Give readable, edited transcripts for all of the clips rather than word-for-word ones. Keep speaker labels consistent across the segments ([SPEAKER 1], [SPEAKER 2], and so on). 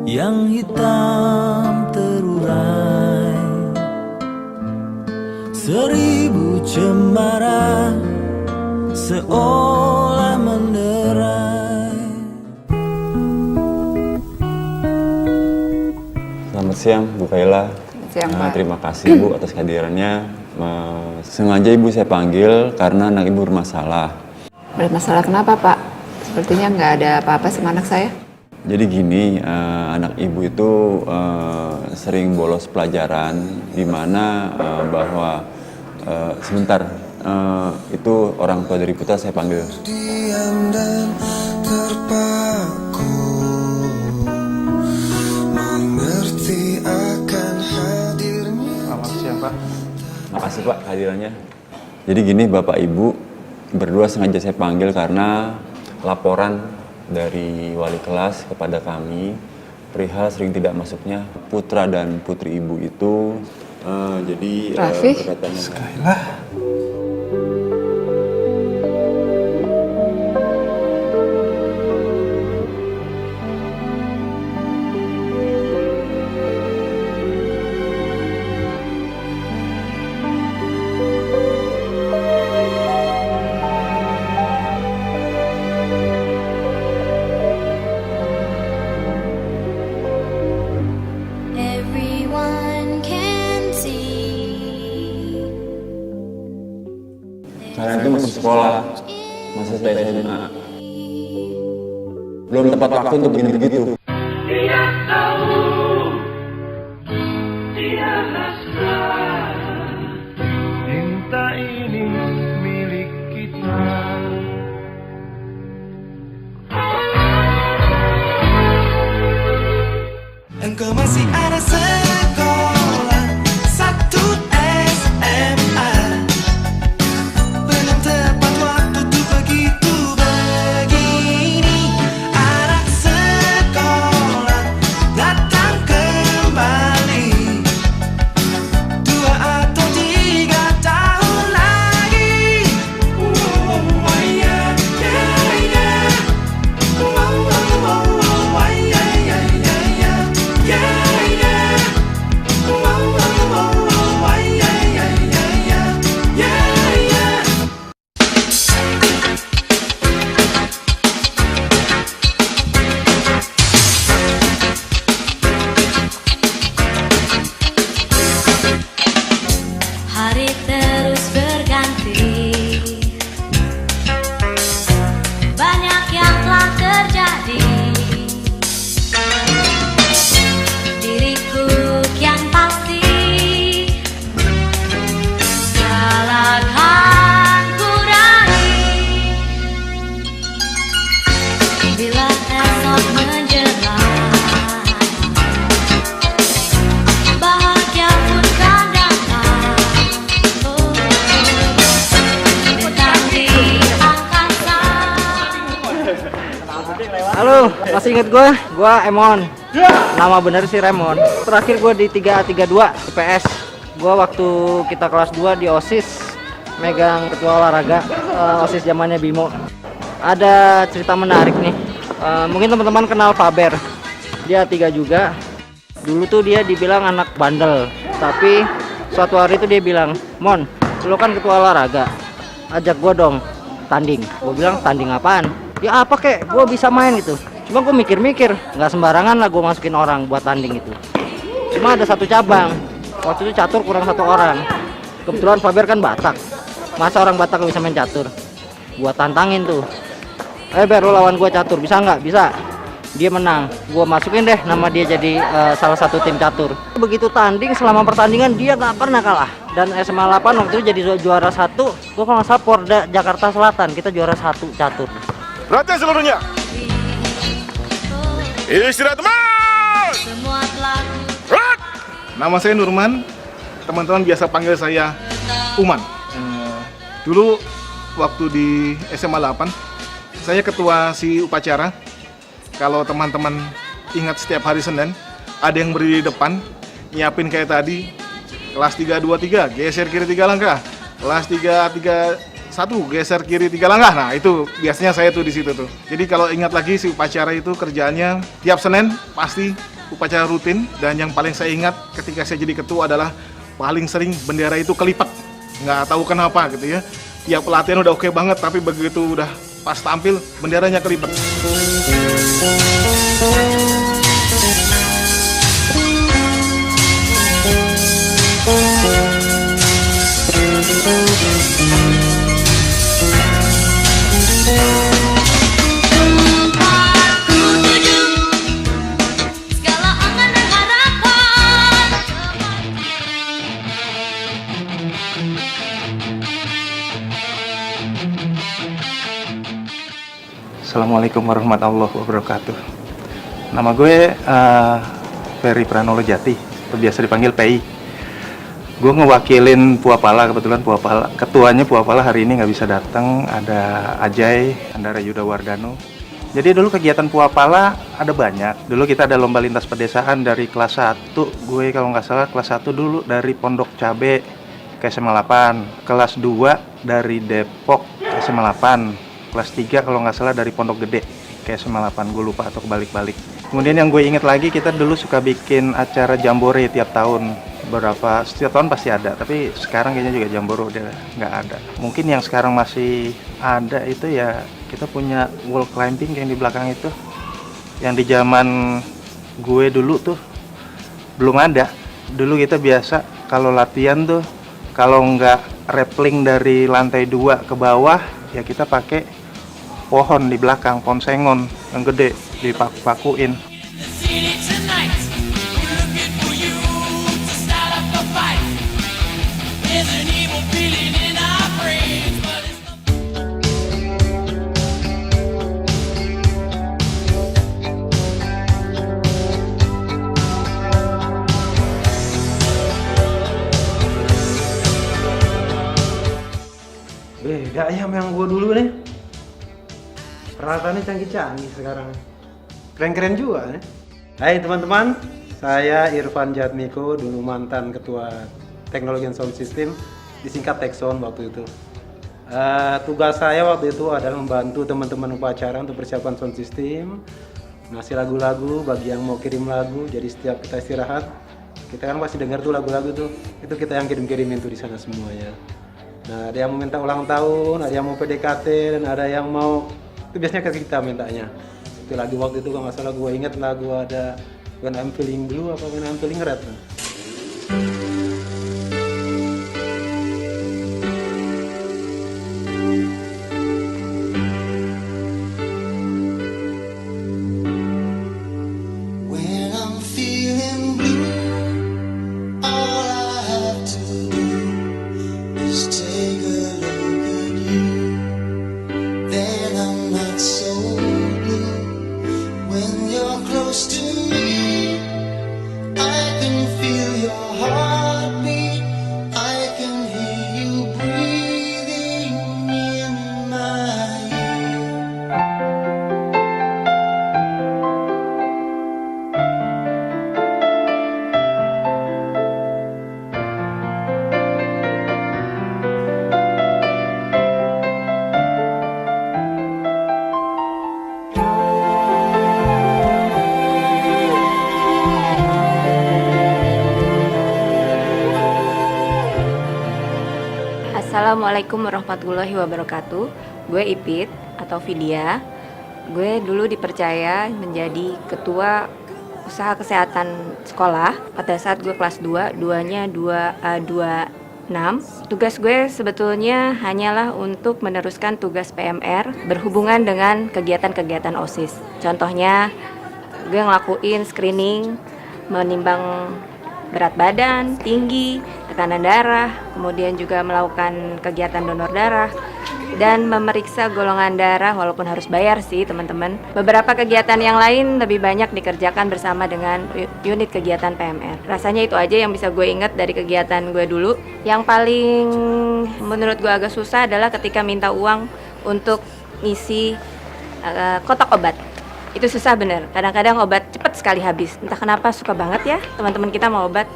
[SPEAKER 1] yang hitam terurai, 1000 cemara seolah menderai.
[SPEAKER 2] Selamat siang Bu Kaila.
[SPEAKER 3] Siang, Pak.
[SPEAKER 2] Terima kasih Bu atas kehadirannya. Sengaja Ibu saya panggil karena anak Ibu bermasalah.
[SPEAKER 3] Bermasalah kenapa, Pak? Sepertinya nggak ada apa-apa sama anak saya.
[SPEAKER 2] Jadi gini, anak Ibu itu sering bolos pelajaran, di mana bahwa sebentar, itu orang tua dari Putra saya panggil.
[SPEAKER 1] Diam dan terpaku, mengerti akan hadirnya.
[SPEAKER 4] Selamat siang, Pak.
[SPEAKER 2] Makasih Pak kehadirannya. Jadi gini Bapak Ibu, berdua sengaja saya panggil karena laporan dari wali kelas kepada kami perihal sering tidak masuknya putra dan putri Ibu itu. Jadi
[SPEAKER 3] Raffi?
[SPEAKER 2] berkaitan dengan
[SPEAKER 4] Kaila.
[SPEAKER 5] Everyone can see.
[SPEAKER 2] kalian itu masih sekolah, masih SMA. Belum tepat waktu untuk begini begitu.
[SPEAKER 6] Dia tahu, dia hasrat, cinta ini milik kita.
[SPEAKER 1] Engkau masih ada sekolah, satu SMA. Belum tepat waktu tuh begitu begini. Anak sekolah datang kembali, 2 atau 3 tahun lagi. Yeah, yeah, yeah. Yeah, yeah, yeah, yeah. Yeah, yeah. Yeah, yeah, yeah, yeah. Yeah, yeah.
[SPEAKER 5] Hari terus berganti, banyak yang telah terjadi. Diriku kian pasti salahkan kurangi. Bila esok menjelang, bahagia pun kan datang. Oh, bintang di angkasa.
[SPEAKER 7] Halo, masih inget gue? Gue Emon. Nama bener sih Remon. Terakhir gue di 332 IPS. Gue waktu kita kelas 2 di OSIS megang ketua olahraga, OSIS zamannya Bimo. Ada cerita menarik nih. Mungkin teman-teman kenal Faber. Dia 3 juga. Dulu tuh dia dibilang anak bandel. Tapi suatu hari itu dia bilang, "Mon, lu kan ketua olahraga. Ajak gue dong tanding." Gue bilang, "Tanding apaan?" "Ya apa kek, gue bisa main gitu." Cuma gue mikir-mikir, nggak sembarangan lah gue masukin orang buat tanding itu. Cuma ada satu cabang, waktu itu catur kurang 1 orang. Kebetulan Faber kan Batak, masa orang Batak bisa main catur. Gue tantangin tuh, Ber, lu lawan gue catur, bisa nggak? Bisa. Dia menang, gue masukin deh nama dia jadi salah satu tim catur. Begitu tanding, selama pertandingan dia nggak pernah kalah. Dan SMA 8 waktu itu jadi juara 1. Gue kalau nggak salah Porda Jakarta Selatan, kita juara 1 catur.
[SPEAKER 4] Perhatian seluruhnya. Istirahat teman.
[SPEAKER 5] Semua telah
[SPEAKER 4] Nama saya Nurman. Teman-teman biasa panggil saya Uman. Dulu waktu di SMA 8, saya ketua si upacara. Kalau teman-teman ingat setiap hari Senin, ada yang berdiri di depan, nyiapin kayak tadi, kelas 323, geser kiri 3 langkah. Kelas 331, geser kiri 3 langkah. Nah, itu biasanya saya tuh di situ tuh. Jadi kalau ingat lagi si upacara itu kerjaannya tiap Senin pasti upacara rutin, dan yang paling saya ingat ketika saya jadi ketua adalah paling sering bendera itu kelipat. Nggak tahu kenapa gitu ya. Tiap pelatihan udah oke banget, tapi begitu udah pas tampil benderanya kelipat.
[SPEAKER 5] Tempatku tuju segala angan dan harapan.
[SPEAKER 8] Assalamualaikum warahmatullahi wabarakatuh. Nama gue Ferry Pranolo Jati, atau biasa dipanggil PI. Gue ngewakilin Puapala, kebetulan Puapala, ketuanya Puapala hari ini nggak bisa datang, ada Ajay, Andara Yuda Wardano. Jadi dulu kegiatan Puapala ada banyak. Dulu kita ada lomba lintas pedesaan dari kelas 1, gue kalau nggak salah kelas 1 dulu dari Pondok Cabe ke SMA 8, kelas 2 dari Depok ke SMA 8, kelas 3 kalau nggak salah dari Pondok Gede ke SMA 8, gue lupa atau kebalik-balik. Kemudian yang gue inget lagi, kita dulu suka bikin acara jambore tiap tahun. Setiap tahun pasti ada, tapi sekarang kayaknya juga jambore udah nggak ada. Mungkin yang sekarang masih ada itu ya, kita punya wall climbing yang di belakang itu. Yang di zaman gue dulu tuh belum ada. Dulu kita biasa kalau latihan tuh, kalau nggak rappelling dari lantai 2 ke bawah, ya kita pakai pohon di belakang, pohon sengon yang gede, dipaku-pakuin.
[SPEAKER 9] Beda ya sama yang gue dulu nih. Peralatannya canggih-canggih sekarang. Keren-keren juga nih. Hai teman-teman, saya Irfan Jatmiko, dulu mantan ketua Teknologi and Sound System, disingkat Tekson waktu itu. Tugas saya waktu itu adalah membantu teman-teman upacara untuk persiapan sound system, ngasih lagu-lagu bagi yang mau kirim lagu. Jadi setiap kita istirahat, kita kan pasti dengar tuh lagu-lagu tuh, itu kita yang kirim-kirimin tuh di sana semuanya. Nah, ada yang mau minta ulang tahun, ada yang mau PDKT, dan ada yang mau, itu biasanya ke kita mintanya. Itu lagu waktu itu kalau nggak salah gue inget lagu ada When I'm Feeling Blue apa When I'm Feeling Red.
[SPEAKER 1] When I'm feeling blue, all I have to do is take a look at you. Then I'm not so blue. When you're close to me, I can feel your heartbeat. I can hear you breathing in my ear.
[SPEAKER 10] Assalamualaikum warahmatullahi wabarakatuh. Gue Ipit atau Vidya. Gue dulu dipercaya menjadi ketua usaha kesehatan sekolah pada saat gue kelas 2, duanya 2A26. Tugas gue sebetulnya hanyalah untuk meneruskan tugas PMR berhubungan dengan kegiatan-kegiatan OSIS. Contohnya, gue ngelakuin screening, menimbang berat badan, tinggi, tekanan darah, kemudian juga melakukan kegiatan donor darah, dan memeriksa golongan darah walaupun harus bayar sih teman-teman. Beberapa kegiatan yang lain lebih banyak dikerjakan bersama dengan unit kegiatan PMR. Rasanya itu aja yang bisa gue ingat dari kegiatan gue dulu. Yang paling menurut gue agak susah adalah ketika minta uang untuk ngisi kotak obat. Itu susah bener, kadang-kadang obat cepet sekali habis. Entah kenapa suka banget ya teman-teman kita mau obat.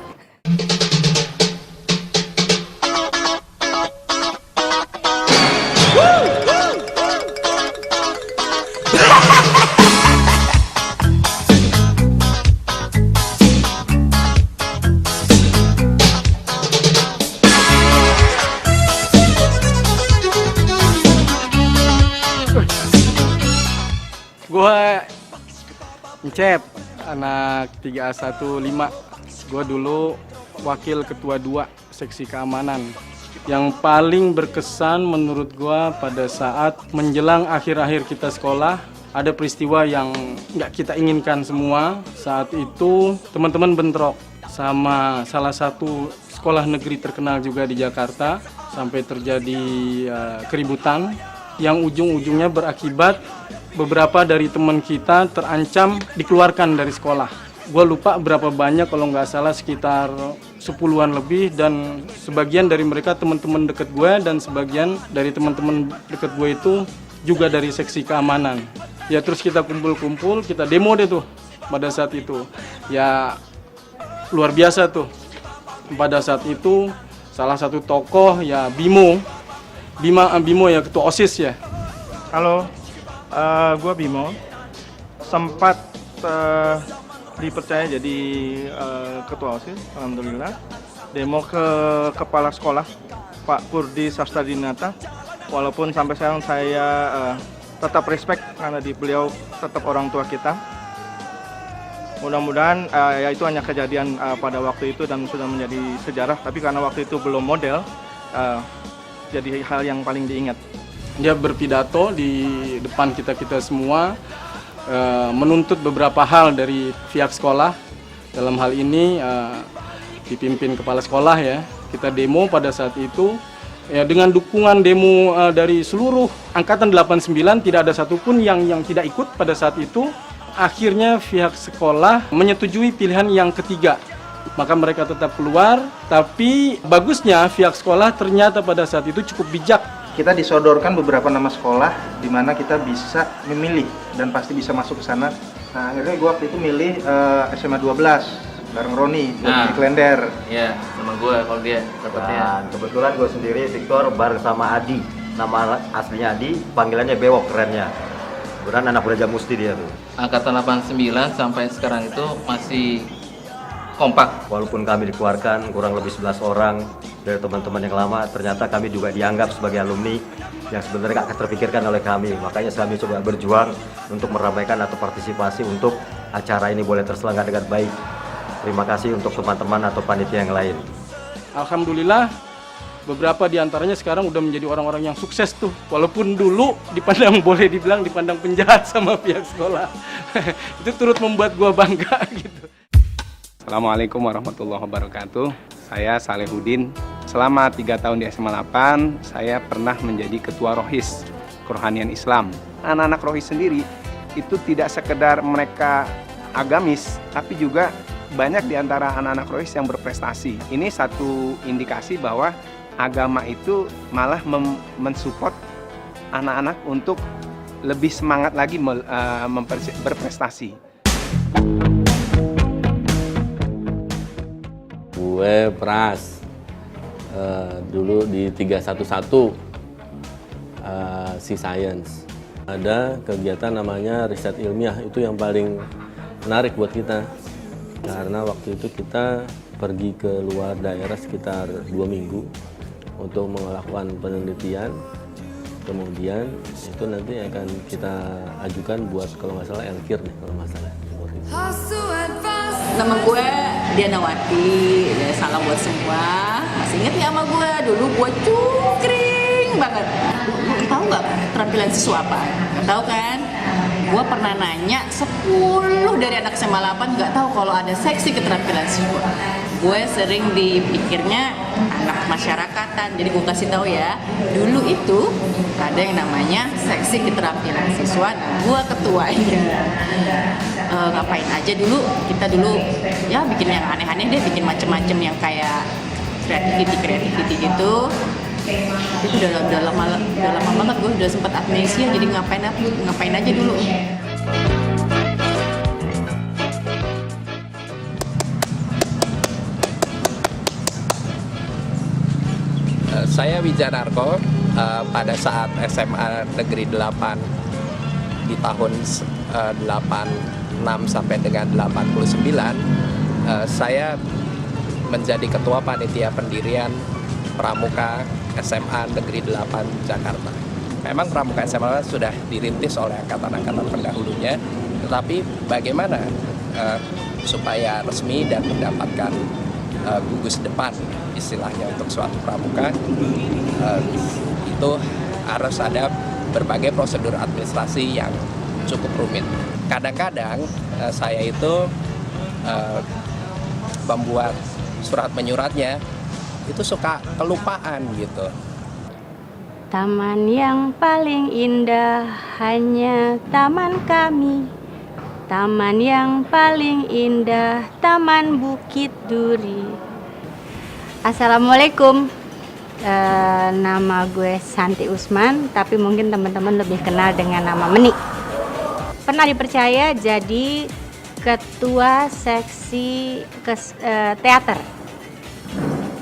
[SPEAKER 11] Cep, anak 3A15. Gue dulu wakil ketua 2 seksi keamanan. Yang paling berkesan menurut gue pada saat menjelang akhir-akhir kita sekolah, ada peristiwa yang nggak kita inginkan semua. Saat itu teman-teman bentrok sama salah satu sekolah negeri terkenal juga di Jakarta, sampai terjadi keributan yang ujung-ujungnya berakibat beberapa dari teman kita terancam dikeluarkan dari sekolah. Gue lupa berapa banyak, kalau nggak salah sekitar 10-an lebih, dan sebagian dari mereka teman-teman deket gue dan sebagian dari teman-teman deket gue itu juga dari seksi keamanan. Ya terus kita kumpul-kumpul, kita demo deh tuh pada saat itu. Ya luar biasa tuh. Pada saat itu salah satu tokoh ya Bimo ya, ketua OSIS ya.
[SPEAKER 12] Halo, gue Bimo, sempat dipercaya jadi ketua OSIS, alhamdulillah. Demo ke kepala sekolah, Pak Kurdi Sastradinata. Walaupun sampai sekarang saya tetap respect karena beliau tetap orang tua kita. Mudah-mudahan ya itu hanya kejadian pada waktu itu dan sudah menjadi sejarah. Tapi karena waktu itu belum model, jadi hal yang paling diingat.
[SPEAKER 11] Dia berpidato di depan kita semua, menuntut beberapa hal dari pihak sekolah. Dalam hal ini dipimpin kepala sekolah ya. Kita demo pada saat itu ya, dengan dukungan demo dari seluruh angkatan 89, tidak ada satupun yang tidak ikut pada saat itu. Akhirnya pihak sekolah menyetujui pilihan yang ketiga. Maka mereka tetap keluar, tapi bagusnya pihak sekolah ternyata pada saat itu cukup bijak.
[SPEAKER 8] Kita disodorkan beberapa nama sekolah di mana kita bisa memilih dan pasti bisa masuk ke sana. Nah, akhirnya gue waktu itu milih SMA 12 bareng Roni, di Klender.
[SPEAKER 13] Iya, nama gue kalau dia dapetnya.
[SPEAKER 14] Dan kebetulan gue sendiri Victor bareng sama Adi. Nama aslinya Adi, panggilannya Bewok kerennya. Kebetulan anak Braja Musti dia tuh.
[SPEAKER 13] Angkatan 89 sampai sekarang itu masih kompak.
[SPEAKER 14] Walaupun kami dikeluarkan kurang lebih 11 orang dari teman-teman yang lama, ternyata kami juga dianggap sebagai alumni yang sebenarnya gak terpikirkan oleh kami. Makanya kami coba berjuang untuk meramaikan atau partisipasi untuk acara ini boleh terselenggara dengan baik. Terima kasih untuk teman-teman atau panitia yang lain.
[SPEAKER 11] Alhamdulillah, beberapa di antaranya sekarang udah menjadi orang-orang yang sukses tuh. Walaupun dulu dipandang, boleh dibilang dipandang penjahat sama pihak sekolah. Itu turut membuat gua bangga gitu.
[SPEAKER 15] Assalamualaikum warahmatullahi wabarakatuh. Saya Salehudin. Selama 3 tahun di SMA 8, saya pernah menjadi ketua Rohis, Kerohanian Islam. Anak-anak Rohis sendiri itu tidak sekedar mereka agamis, tapi juga banyak di antara anak-anak Rohis yang berprestasi. Ini satu indikasi bahwa agama itu malah mensupport anak-anak untuk lebih semangat lagi berprestasi.
[SPEAKER 16] Gue Pras, dulu di 311 Science. Ada kegiatan namanya riset ilmiah, itu yang paling menarik buat kita. Karena waktu itu kita pergi ke luar daerah sekitar 2 minggu untuk melakukan penelitian. Kemudian itu nanti akan kita ajukan buat kalau nggak salah LKIR nih kalau nggak salah.
[SPEAKER 17] Nama gue Dianawati, salam buat semua. Masih inget nggak sama gue? Dulu gue cungkring banget. Lu tahu nggak keterampilan siswa apa? Tahu kan? Gue pernah nanya 10 dari anak SMA 8 nggak tahu kalau ada seksi keterampilan siswa. Gue sering dipikirnya anak masyarakatan, jadi gue kasih tahu ya. Dulu itu ada yang namanya seksi keterampilan siswa, gue ketuanya. Ngapain aja dulu? Kita dulu ya bikin yang aneh-aneh deh, bikin macem-macem yang kayak kreativiti gitu. Itu udah lama banget, gue udah sempet amnesia, jadi ngapain aja dulu.
[SPEAKER 18] Saya Wijanarko, pada saat SMA Negeri 8 di tahun 86 sampai dengan 89, saya menjadi ketua panitia pendirian Pramuka SMA Negeri 8 Jakarta. Memang Pramuka SMA sudah dirintis oleh angkatan-angkatan pendahulunya, Tetapi bagaimana supaya resmi dan mendapatkan gugus depan istilahnya untuk suatu pramuka, itu harus ada berbagai prosedur administrasi yang cukup rumit. Kadang-kadang saya itu membuat surat menyuratnya itu suka kelupaan gitu.
[SPEAKER 10] Taman yang paling indah hanya taman kami. Taman yang paling indah, Taman Bukit Duri. Assalamualaikum. Nama gue Santi Usman, tapi mungkin teman-teman lebih kenal dengan nama Meni. Pernah dipercaya jadi ketua seksi teater.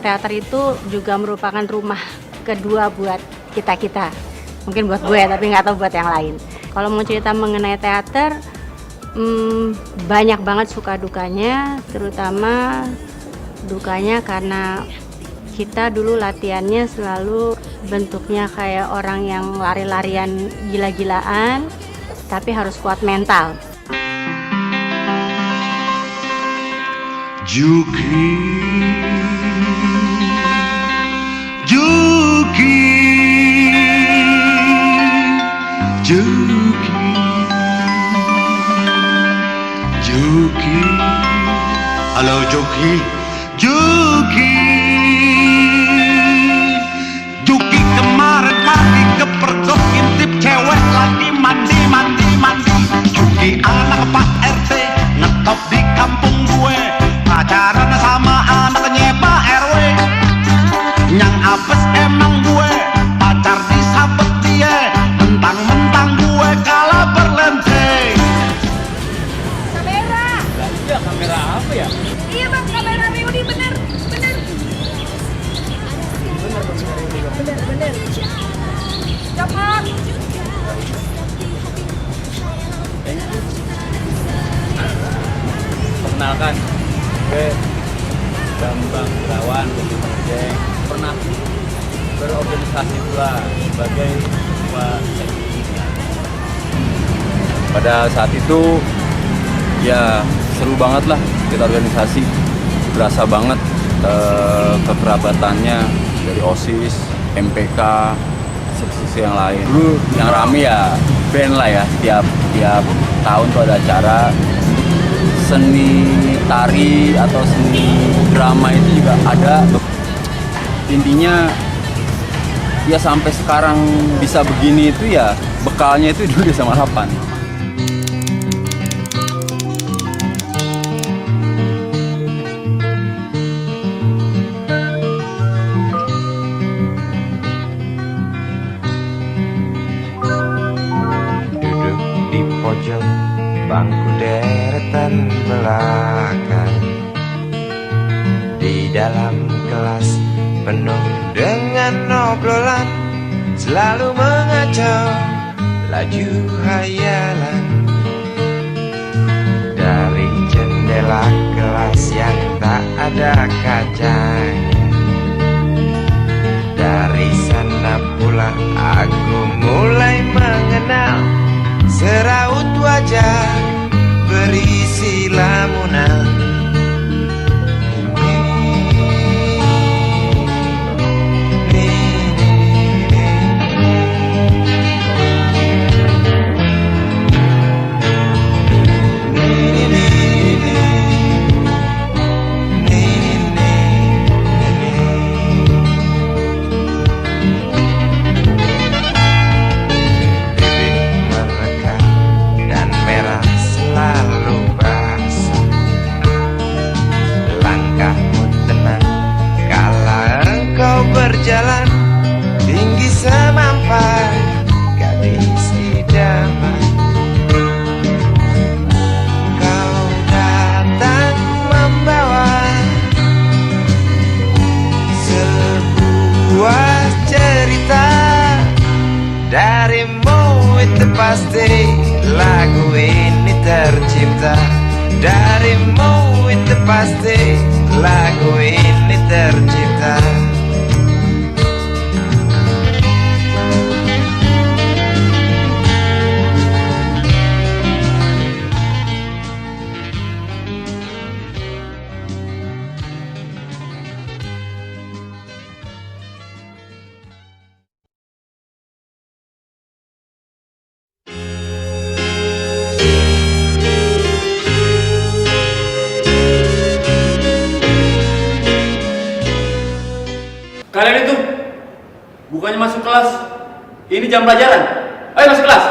[SPEAKER 10] Teater itu juga merupakan rumah kedua buat kita-kita. Mungkin buat gue, tapi nggak tahu buat yang lain. Kalau mau cerita mengenai teater, banyak banget suka dukanya, terutama dukanya karena kita dulu latihannya selalu bentuknya kayak orang yang lari-larian gila-gilaan, tapi harus kuat mental.
[SPEAKER 6] Juki, Juki, Juki, Juki, halo Juki, Juki, Juki kemarin pagi kepergok intip cewek lagi mandi. Juki anak Pak RT ngetop di kampung gue, pacaran sama anaknya Pak RW. Nyang apes emang gue pacar disabet dia, mentang-mentang gue kalah berlenteng.
[SPEAKER 5] Kamera.
[SPEAKER 6] Iya, kamera apa ya?
[SPEAKER 5] Iya bang, kamera Reuni bener. Bener. Cepat.
[SPEAKER 2] Perkenalkan, gue Bambang Irawan, pernah berorganisasi pula sebagai ketua seksi. Pada saat itu ya seru banget lah kita organisasi, berasa banget kekerabatannya dari OSIS, MPK, seksi yang lain. Dulu yang rame ya band lah ya, tiap tahun tuh ada acara seni tari atau seni drama itu juga ada. Intinya ya sampai sekarang bisa begini itu ya bekalnya itu dulu di SMA 8.
[SPEAKER 19] Pojok bangku deretan belakang, di dalam kelas penuh dengan obrolan, selalu mengacau laju hayalan. Dari jendela kelas yang tak ada kacanya, dari sana pula aku mulai mengenal seraut wajah berisi lamunan. Berjalan tinggi semampai gadis idaman, kau datang membawa sebuah cerita. Darimu itu pasti lagu ini tercipta. Darimu itu pasti lagu ini tercipta.
[SPEAKER 6] Semuanya masuk kelas. Ini jam pelajaran. Ayo masuk kelas.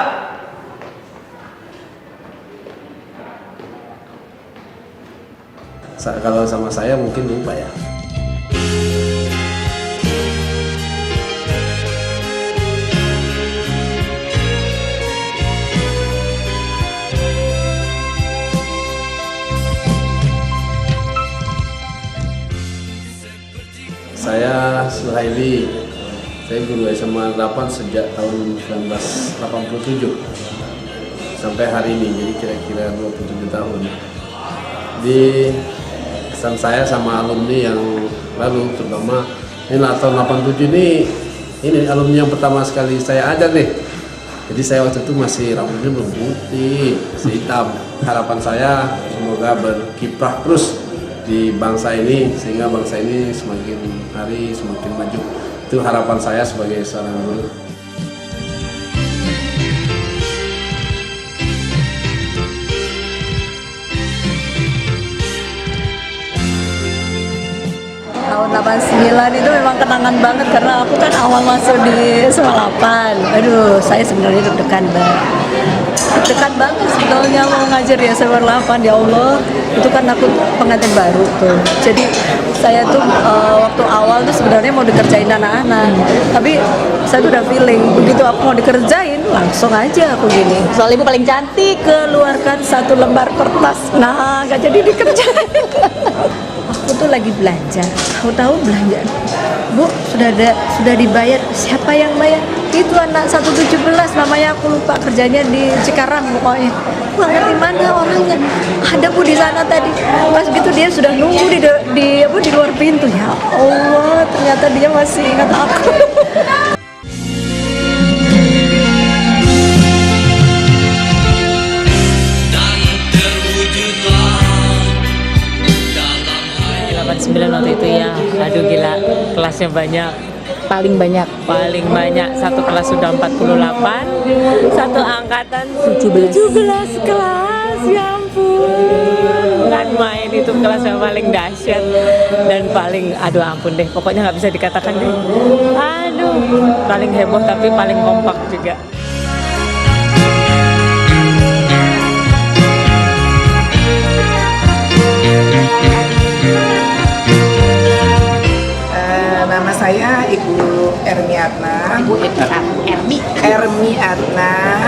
[SPEAKER 20] Kalau sama saya mungkin lupa ya. Saya Suhaili, saya guru SMA 8 sejak tahun 1987 sampai hari ini, jadi kira-kira 27 tahun. Di kesan saya sama alumni yang lalu, terutama ini tahun 87 ini alumni yang pertama sekali saya ajar nih. Jadi saya waktu itu masih rambutnya belum putih, masih hitam. Harapan saya semoga berkiprah terus di bangsa ini sehingga bangsa ini semakin hari semakin maju. Itu harapan saya sebagai seorang guru.
[SPEAKER 21] Tahun 89 itu memang kenangan banget karena aku kan awal masuk di SMA 8. Aduh, saya sebenarnya deg-degan banget. Deg-degan banget sebetulnya mau ngajar di SMA 8, ya Allah. Itu kan aku pengantin baru tuh. Jadi saya tuh waktu awal tuh sebenarnya mau dikerjain anak-anak. Tapi saya tuh udah feeling, begitu aku mau dikerjain langsung aja aku gini. Soal ibu paling cantik, keluarkan satu lembar kertas. Nah, gak jadi dikerjain. Aku tuh lagi belanja, tahu belanja. Bu, sudah dibayar. Siapa yang bayar? Itu anak 117 namanya, aku lupa, kerjanya di Cikarang pokoknya. Nggak ngerti mana orangnya. Ada Bu di sana tadi. Pas gitu dia sudah nunggu di luar pintu. Ya Allah, ternyata dia masih ingat aku.
[SPEAKER 22] Waktu itu ya, aduh gila, kelasnya banyak, paling banyak, satu kelas sudah 48, satu angkatan 17 kelas, ya ampun, kan main, itu kelas yang paling dahsyat dan paling, aduh ampun deh, pokoknya nggak bisa dikatakan deh, aduh, paling heboh tapi paling kompak juga.
[SPEAKER 23] Nama saya Ibu Ermi Atna. Ermi Atna.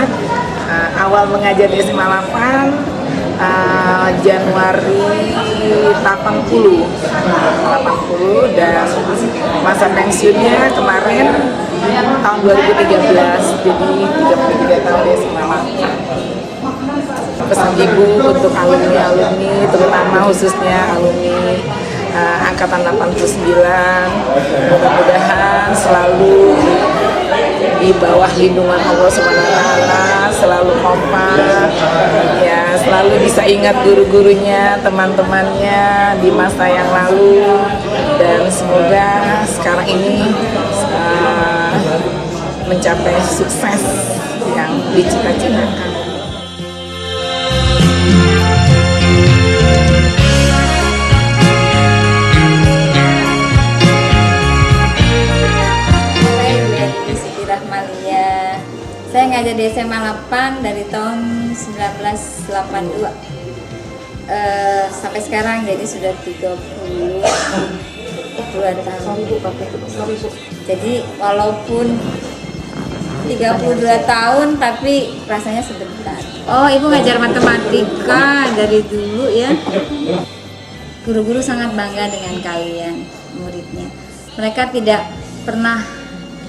[SPEAKER 23] Awal mengajar di SMA 8 Januari 80 dan masa pensiunnya kemarin tahun 2013, jadi 33 tahun di SMA 8. Pesan Ibu untuk alumni-alumni, terutama khususnya alumni angkatan 89, mudah-mudahan selalu di bawah lindungan Allah SWT, selalu kompak, ya selalu bisa ingat guru-gurunya, teman-temannya di masa yang lalu, dan semoga sekarang ini mencapai sukses yang dicita-citakan.
[SPEAKER 24] Saya ngajar di SMA 8 dari tahun 1982 sampai sekarang, jadi sudah 32 tahun. Jadi walaupun 32 tahun tapi rasanya sebentar. Oh, Ibu ngajar matematika dari dulu ya. Guru-guru sangat bangga dengan kalian, muridnya. Mereka tidak pernah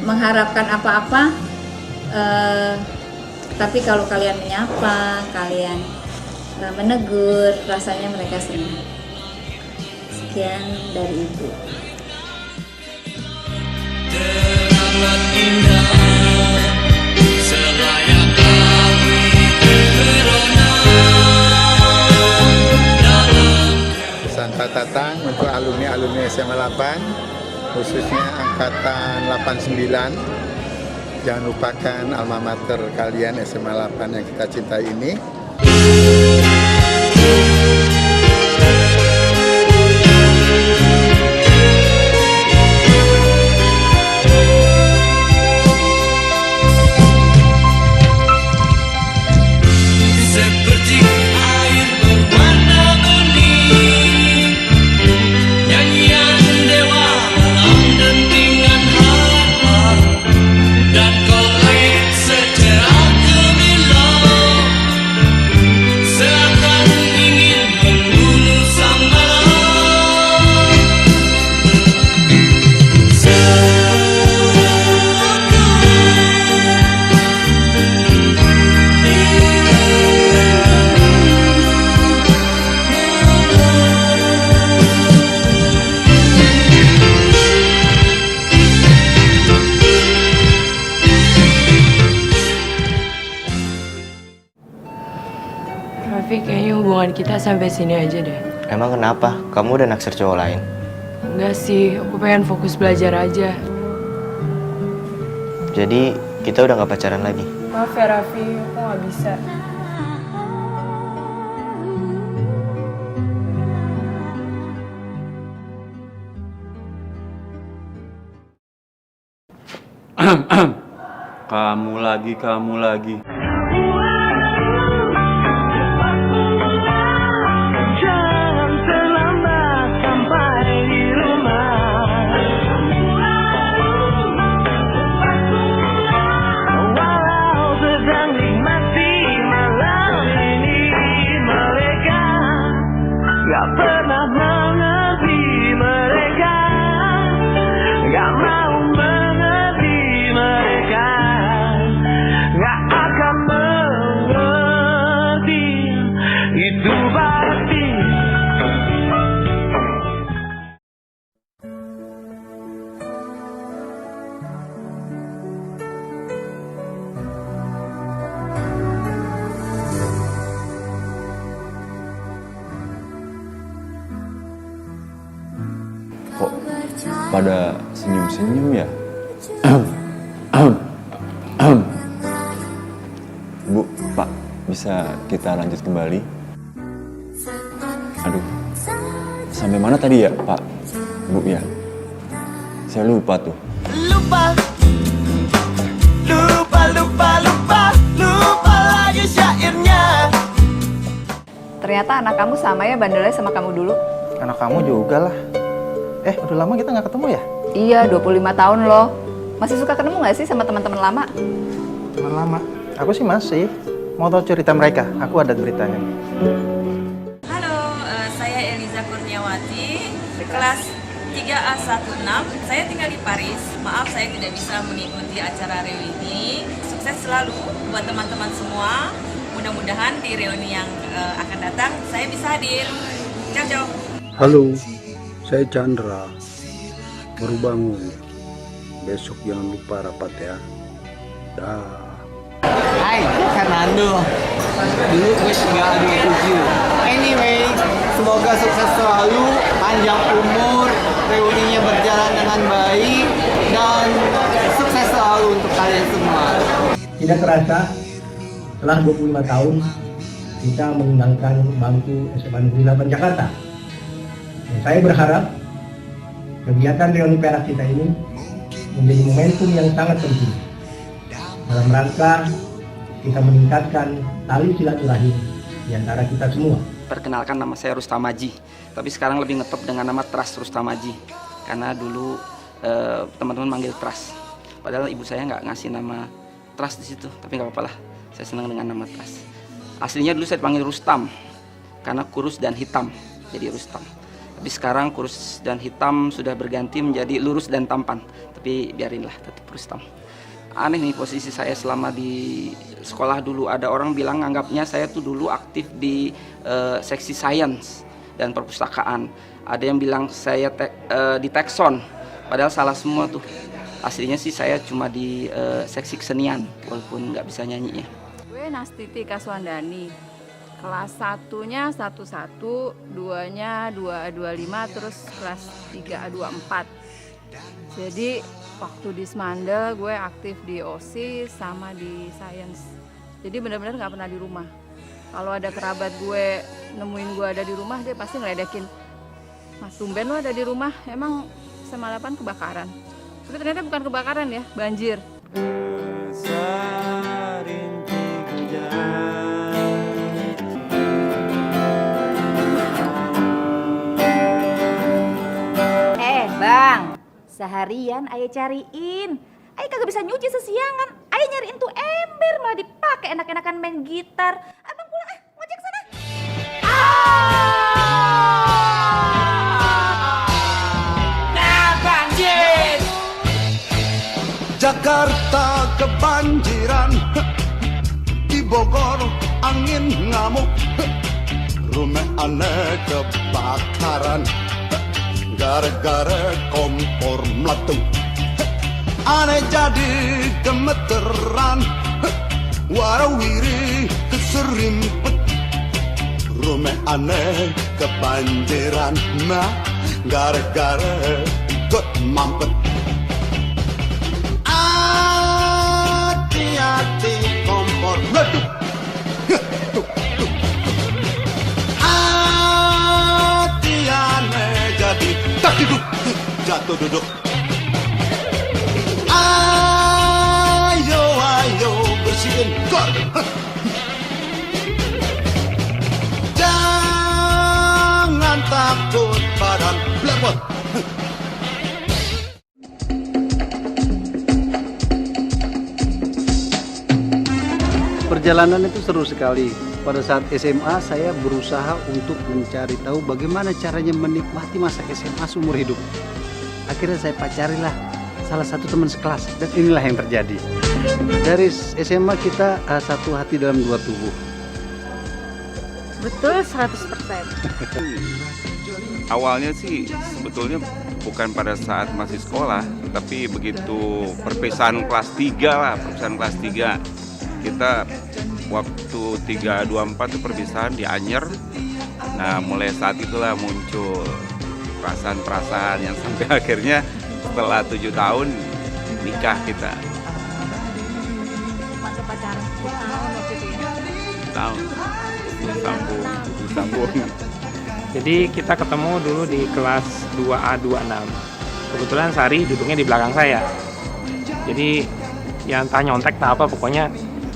[SPEAKER 24] mengharapkan apa-apa. Tapi kalau kalian menyapa, kalian menegur, rasanya mereka senang. Sekian dari Ibu.
[SPEAKER 25] Pesan Pak Tatang untuk alumni SMA 8, khususnya angkatan 89. Jangan lupakan alma mater kalian SMA 8 yang kita cintai ini.
[SPEAKER 1] hubungan kita sampai sini aja deh.
[SPEAKER 3] Emang kenapa? Kamu udah naksir cowok lain?
[SPEAKER 1] Enggak sih, aku pengen fokus belajar aja.
[SPEAKER 3] Jadi kita udah gak pacaran lagi?
[SPEAKER 1] Maaf ya Raffi, aku gak bisa.
[SPEAKER 2] Kamu lagi.
[SPEAKER 19] Jangan terlambat sampai di rumah. Walau sedang nikmati malam ini, mereka gak pernah mengerti, mereka gak mau mengerti, mereka gak akan mengerti. Itu berarti
[SPEAKER 2] Kok pada senyum-senyum ya? Bu, Pak, bisa kita lanjut kembali? Aduh, sampai mana tadi ya, Pak? Bu ya? Saya lupa tuh.
[SPEAKER 19] Lupa lagi syairnya.
[SPEAKER 21] Ternyata anak kamu sama ya bandelnya sama kamu dulu.
[SPEAKER 8] Anak kamu juga lah. Udah lama kita nggak ketemu ya?
[SPEAKER 21] Iya, 25 tahun loh. Masih suka ketemu nggak sih sama teman-teman lama?
[SPEAKER 8] Teman lama? Aku sih masih. Mau tahu cerita mereka? Aku ada beritanya.
[SPEAKER 4] Halo, saya Eliza Kurniawati, kelas 3A16. Saya tinggal di Paris. Maaf saya tidak bisa mengikuti acara reuni ini. Sukses selalu buat teman-teman semua. Mudah-mudahan di reuni yang akan datang saya bisa hadir. Ciao.
[SPEAKER 7] Halo, saya Chandra. Baru bangun. Besok jangan lupa rapat ya. Dah.
[SPEAKER 9] Hai, Fernando. Dulu gue 3A27. Anyway, semoga sukses selalu, panjang umur, reuninya berjalan dengan baik, dan sukses selalu untuk kalian semua.
[SPEAKER 26] Tidak terasa, setelah 25 tahun, kita meninggalkan bangku SMA Negeri 8 Jakarta. Dan saya berharap kegiatan reuni perak kita ini menjadi momentum yang sangat penting dalam rangka kita meningkatkan tali silaturahim di antara kita semua.
[SPEAKER 27] Perkenalkan, nama saya Rustamaji, tapi sekarang lebih ngetop dengan nama Trust Rustamaji karena dulu teman-teman manggil Trust, padahal ibu saya nggak ngasih nama Trust di situ, tapi nggak apa-apa lah, saya senang dengan nama Trust. Aslinya dulu saya dipanggil Rustam karena kurus dan hitam, jadi Rustam. Tapi sekarang kurus dan hitam sudah berganti menjadi lurus dan tampan, tapi biarinlah, tetap Rustam. Aneh nih posisi saya selama di sekolah dulu, ada orang bilang anggapnya saya tuh dulu aktif di seksi sains dan perpustakaan. Ada yang bilang saya di Tekson, padahal salah semua tuh. Aslinya sih saya cuma di seksi kesenian, walaupun nggak bisa nyanyi ya.
[SPEAKER 21] Gue Nastiti Kaswandani. Kelas 1-nya 11, 2-nya 2A25, terus kelas 3A24. Jadi waktu di Semandel gue aktif di OSIS sama di Sains. Jadi benar-benar nggak pernah di rumah. Kalau ada kerabat gue nemuin gue ada di rumah, dia pasti ngeledekin, "Mas, tumben lo ada di rumah, emang SMA 8 kebakaran?" Tapi ternyata bukan kebakaran ya, banjir.
[SPEAKER 28] Bang, seharian ayah cariin. Ayah kagak bisa nyuci sesiangan. Ayah nyariin tuh ember malah dipakai enak-enakan main gitar. Abang pulang ngojek sana.
[SPEAKER 19] Nah, banjir.
[SPEAKER 29] Jakarta kebanjiran, di Bogor angin ngamuk, rumah aneh kebakaran. Gara-gara kompor meletup, aneh jadi gemeteran, warawiri keserimpet, rumah aneh kebanjiran mah gara-gara ikut mampet. Hati-hati kompor meletup. Hati aneh jadi tak duduk, jatuh duduk. Ayo ayo bersihin kor. Jangan takut badan blepot.
[SPEAKER 7] Perjalanan itu seru sekali. Pada saat SMA saya berusaha untuk mencari tahu bagaimana caranya menikmati masa SMA seumur hidup. Akhirnya saya pacarilah salah satu teman sekelas dan inilah yang terjadi. Dari SMA kita satu hati dalam dua tubuh.
[SPEAKER 28] Betul 100%.
[SPEAKER 10] Awalnya sih sebetulnya bukan pada saat masih sekolah, tapi begitu perpisahan kelas 3 lah, perpisahan kelas 3. Kita waktu 324 itu perpisahan di Anyer. Nah, mulai saat itulah muncul perasaan-perasaan yang sampai akhirnya setelah 7 tahun nikah kita.
[SPEAKER 28] Masa pacaran 10 tahun waktu itu ya?
[SPEAKER 10] Tahun. Sambung.
[SPEAKER 11] Jadi kita ketemu dulu di kelas 2A26. Kebetulan Sari duduknya di belakang saya. Jadi ya entah nyontek entah apa, pokoknya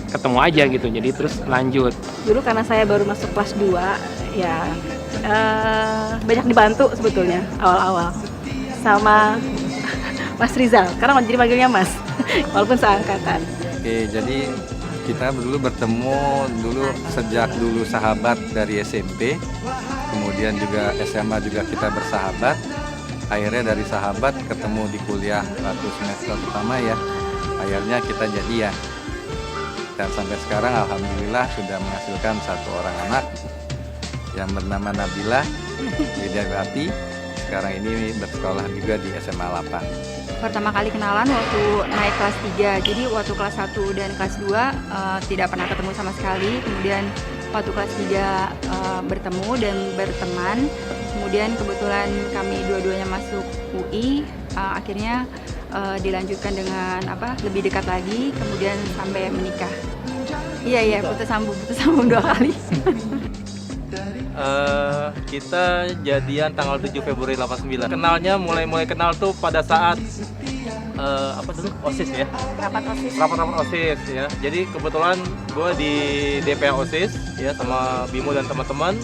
[SPEAKER 11] ketemu aja gitu. Jadi terus lanjut.
[SPEAKER 21] Dulu karena saya baru masuk kelas 2, ya banyak dibantu sebetulnya awal-awal sama Mas Rizal. Karena jadi panggilnya Mas, walaupun seangkatan.
[SPEAKER 12] Oke, jadi kita dulu bertemu sejak dulu sahabat dari SMP, kemudian juga SMA juga kita bersahabat. Akhirnya dari sahabat ketemu di kuliah waktu semester pertama ya. Akhirnya kita jadian. Dan sampai sekarang alhamdulillah sudah menghasilkan 1 orang anak yang bernama Nabila Widiawati. Sekarang ini bersekolah juga di SMA 8.
[SPEAKER 28] Pertama kali kenalan waktu naik kelas 3. Jadi waktu kelas 1 dan kelas 2 tidak pernah ketemu sama sekali. Kemudian waktu kelas 3 bertemu dan berteman. Kemudian kebetulan kami dua-duanya masuk UI. Akhirnya dilanjutkan dengan lebih dekat lagi, kemudian sampai menikah. Iya, putus sambung 2 kali.
[SPEAKER 11] Kita jadian tanggal 7 Februari 89. Kenalnya mulai kenal tuh pada saat OSIS ya.
[SPEAKER 28] Rapat
[SPEAKER 11] OSIS ya. Jadi kebetulan gue di DPA OSIS ya sama Bimo dan teman-teman.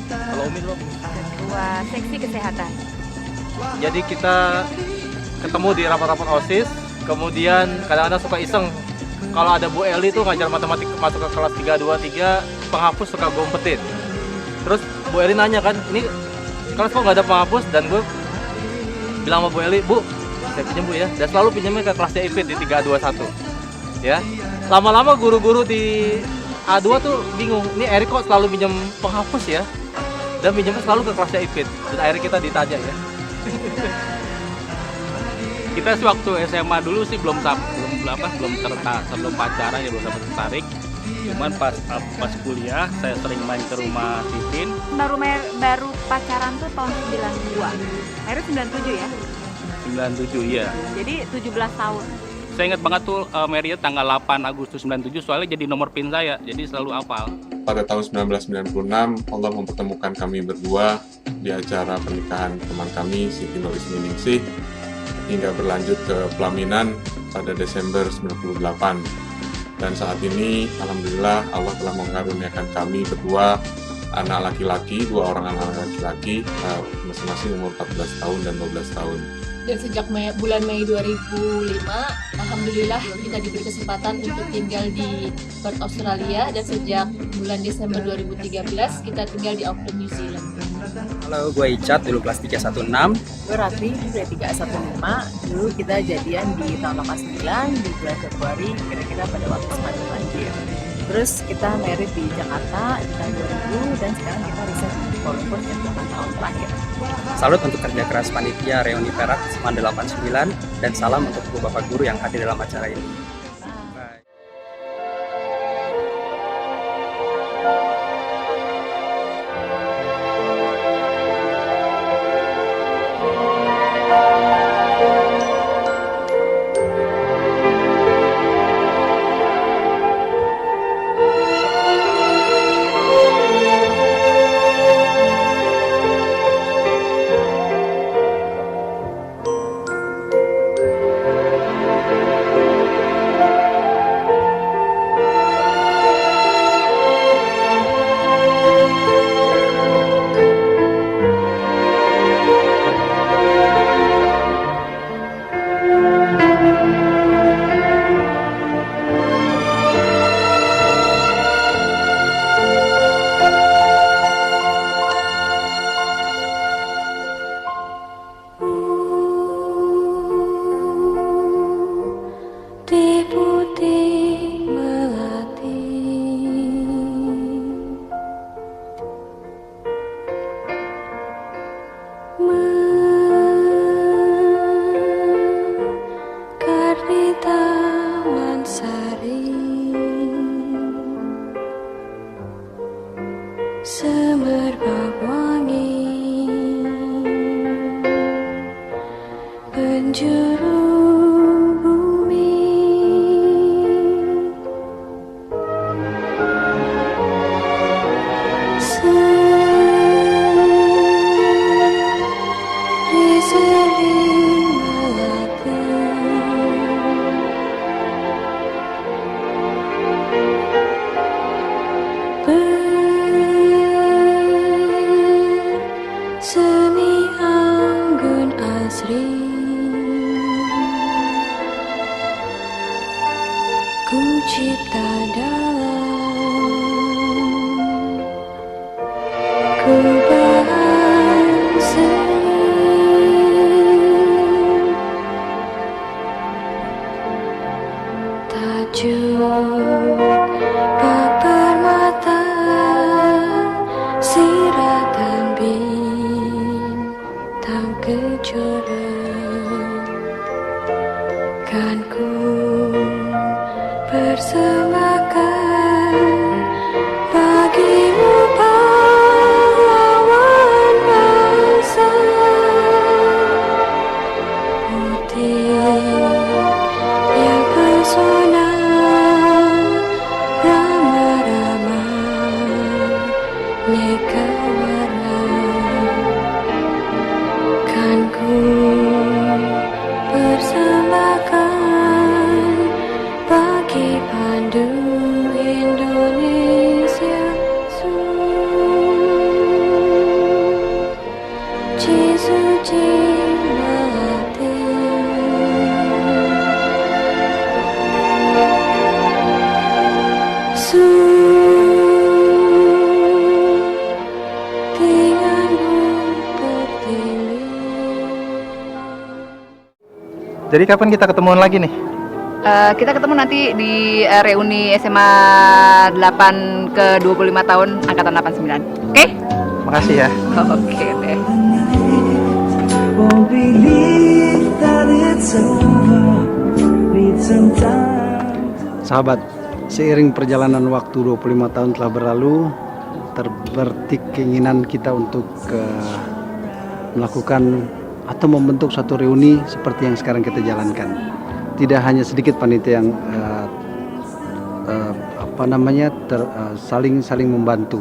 [SPEAKER 11] Kalau Umi dulu.
[SPEAKER 28] Ketua seksi kesehatan.
[SPEAKER 11] Jadi kita ketemu di rapat-rapat OSIS, kemudian kadang-kadang suka iseng. Kalau ada Bu Eli tuh ngajar matematik masuk ke kelas 323, penghapus suka gue umpetin. Terus Bu Eli nanya kan, ini kelas kok nggak ada penghapus? Dan gue bilang sama Bu Eli, Bu, saya pinjam Bu ya. Dan selalu pinjamnya ke kelas DIP di 321. Ya, lama-lama guru-guru di A2 tuh bingung, ini Erik kok selalu pinjam penghapus ya? Dan pinjamnya selalu ke kelas DIP. Dan akhirnya kita ditanya ya. Kita sih waktu SMA dulu sih belum pacaran ya, belum sampai tertarik. Cuman pas kuliah saya sering main ke rumah Titin.
[SPEAKER 28] Baru pacaran tuh tahun 92. Merit 97 ya?
[SPEAKER 11] 97 iya.
[SPEAKER 28] Jadi 17 tahun.
[SPEAKER 11] Saya ingat banget tuh Merit tanggal 8 Agustus 97 soalnya jadi nomor PIN saya. Jadi selalu hafal.
[SPEAKER 13] Pada tahun 1996 Allah mempertemukan kami berdua di acara pernikahan teman kami Siti Nurisni Ningsih hingga berlanjut ke pelaminan pada Desember 98. Dan saat ini alhamdulillah Allah telah mengaruniakan kami berdua anak laki-laki, 2 orang anak laki-laki, masing-masing umur 14 tahun dan 12 tahun.
[SPEAKER 14] Dan sejak bulan Mei 2005, alhamdulillah kita diberi kesempatan untuk tinggal di Perth, Australia, dan sejak bulan Desember 2013 kita tinggal di Auckland, New Zealand.
[SPEAKER 15] Halo, gue Icat, dulu kelas 316.
[SPEAKER 23] Gue Ratri, dari 315. Dulu kita jadian di tahun 89, di bulan Februari, kira-kira pada waktu sebelum banjir. Terus kita married di Jakarta di tahun 2000, dan sekarang kita riset di Kuala Lumpur sejak 8 tahun terakhir.
[SPEAKER 15] Salut untuk kerja keras panitia Reuni Perak Seman 89, dan salam untuk Bapak Guru yang hadir dalam acara ini.
[SPEAKER 21] Mekar di taman sari, semerbak wangi, penjuru bumi, seri-seri melati, bersemi anggun asri, ku cipta dalam kubah seni, tajuk bak permata, siratan bintang kejora, kan ku persembahkan bagimu pahlawan bangsa, putih yang pesona, ramah-ramah neka warna, kan ku persembahkan bagi pandu Indonesia, suci melati,
[SPEAKER 8] Jadi kapan kita ketemuan lagi nih?
[SPEAKER 28] Kita ketemu nanti di reuni SMA 8 ke 25 tahun angkatan 89. Oke?
[SPEAKER 8] Makasih ya.
[SPEAKER 28] Oke deh.
[SPEAKER 19] Won't believe that it's over. Need some time.
[SPEAKER 7] Sahabat, seiring perjalanan waktu 25 tahun telah berlalu, terbertik keinginan kita untuk melakukan atau membentuk suatu reuni seperti yang sekarang kita jalankan. Tidak hanya sedikit panitia yang saling membantu,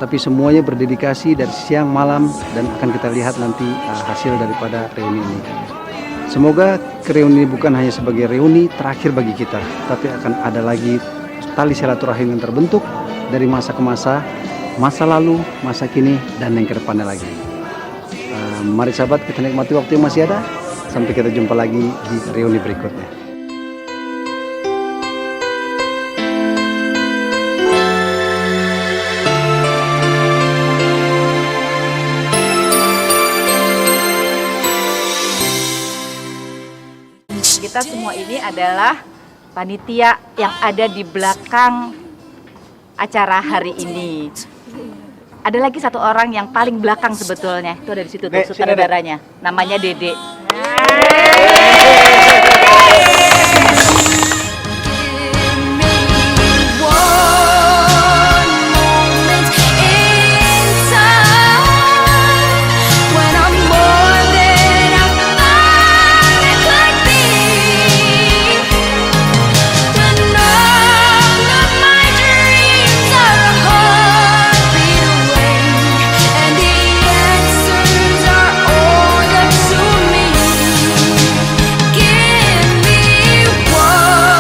[SPEAKER 7] tapi semuanya berdedikasi dari siang malam, dan akan kita lihat nanti hasil daripada reuni ini. Semoga reuni ini bukan hanya sebagai reuni terakhir bagi kita, tapi akan ada lagi tali silaturahim yang terbentuk dari masa ke masa, masa lalu, masa kini, dan yang kedepannya lagi. Mari sahabat, kita nikmati waktu yang masih ada. Sampai kita jumpa lagi di reuni berikutnya.
[SPEAKER 28] Kita semua ini adalah panitia yang ada di belakang acara hari ini. Ada lagi satu orang yang paling belakang sebetulnya, itu ada di situ tuh sutradaranya, namanya Dede.
[SPEAKER 19] Give me one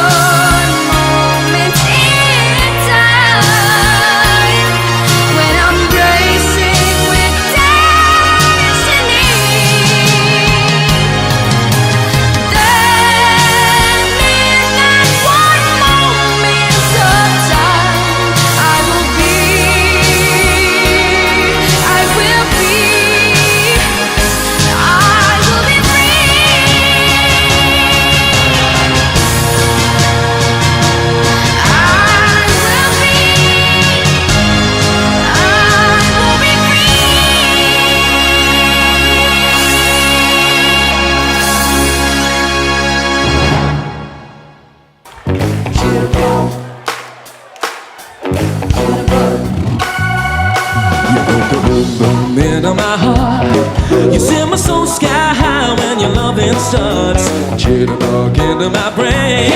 [SPEAKER 19] You send my soul sky high when your loving starts. Jitterbug into my brain.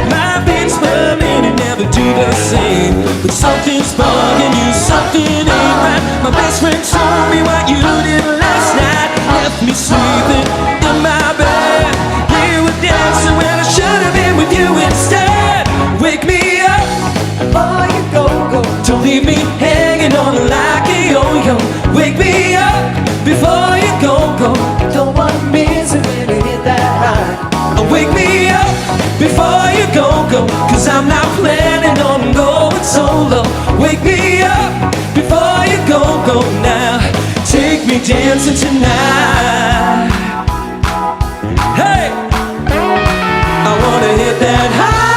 [SPEAKER 19] My beats burning and never do the same. But something's bugging you, something ain't right. My best friend told me what you did last night. Left me sleeping in my bed. We were dancing when I should have been with you instead. Wake me up before you go. Don't leave me hanging on like a yo-yo. Wake me up before you go. Don't want to miss it when you hit that high. Wake me up before you go. Cause I'm not planning on going solo. Wake me up before you go now. Take me dancing tonight. Hey, I wanna hit that high.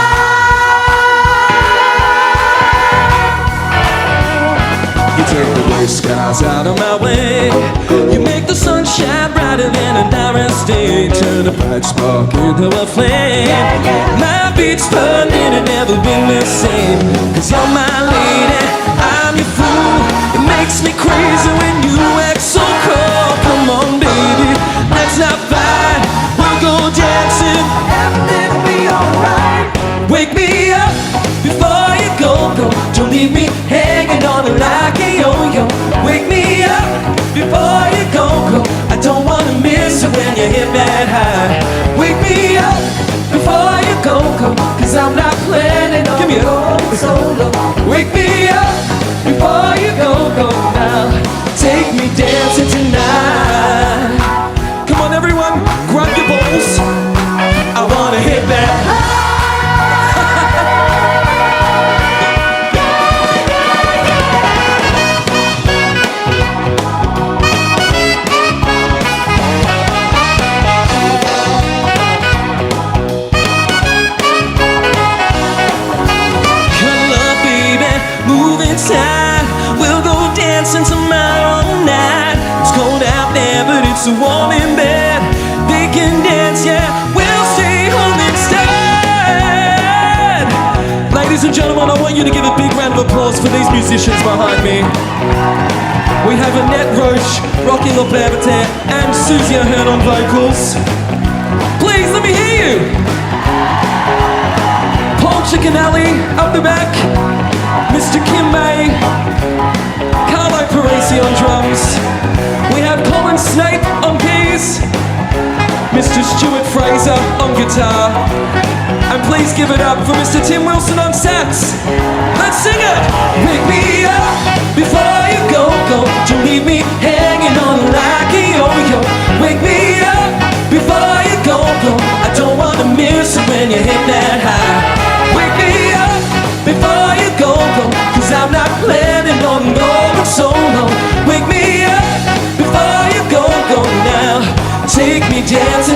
[SPEAKER 19] You take the gray skies out of my way. You make the sun shine brighter than an iris day. Turn a bright spark into a flame. My beats burning and never been the same. Cause you're my lady, I'm your fool. It makes me crazy when you act so cold. Come on baby, let's not fight. We'll go dancing, everything'll be alright. Wake me up before you go. Don't leave me hanging on like a yo-yo. Wake me up before you go. I don't wanna miss it when you hit that high. Wake me up before you go. Cause I'm not planning on going solo. Wake me up before you go now. Take me dancing tonight. Come on everyone, grab your balls. I wanna hit that high. We'll go dancing tomorrow night. It's cold out there, but it's so warm in bed. They can dance, yeah, we'll stay home instead. Ladies and gentlemen, I want you to give a big round of applause for these musicians behind me. We have Annette Roche rocking on baritone and Susie Ahern on vocals. Please let me hear you. Paul Cicchinelli up the back. Mr. Kim May, Carlo Parisi on drums. We have Colin Snape on keys, Mr. Stuart Fraser on guitar. And please give it up for Mr. Tim Wilson on sax. Let's sing it! Wake me up before you go. Don't leave me hanging on like a yo-yo. Wake me up before you go. I don't want to miss it when you hit that high. Wake me up before you go. Cause I'm not planning on going solo. Wake me up before you go now. Take me dancing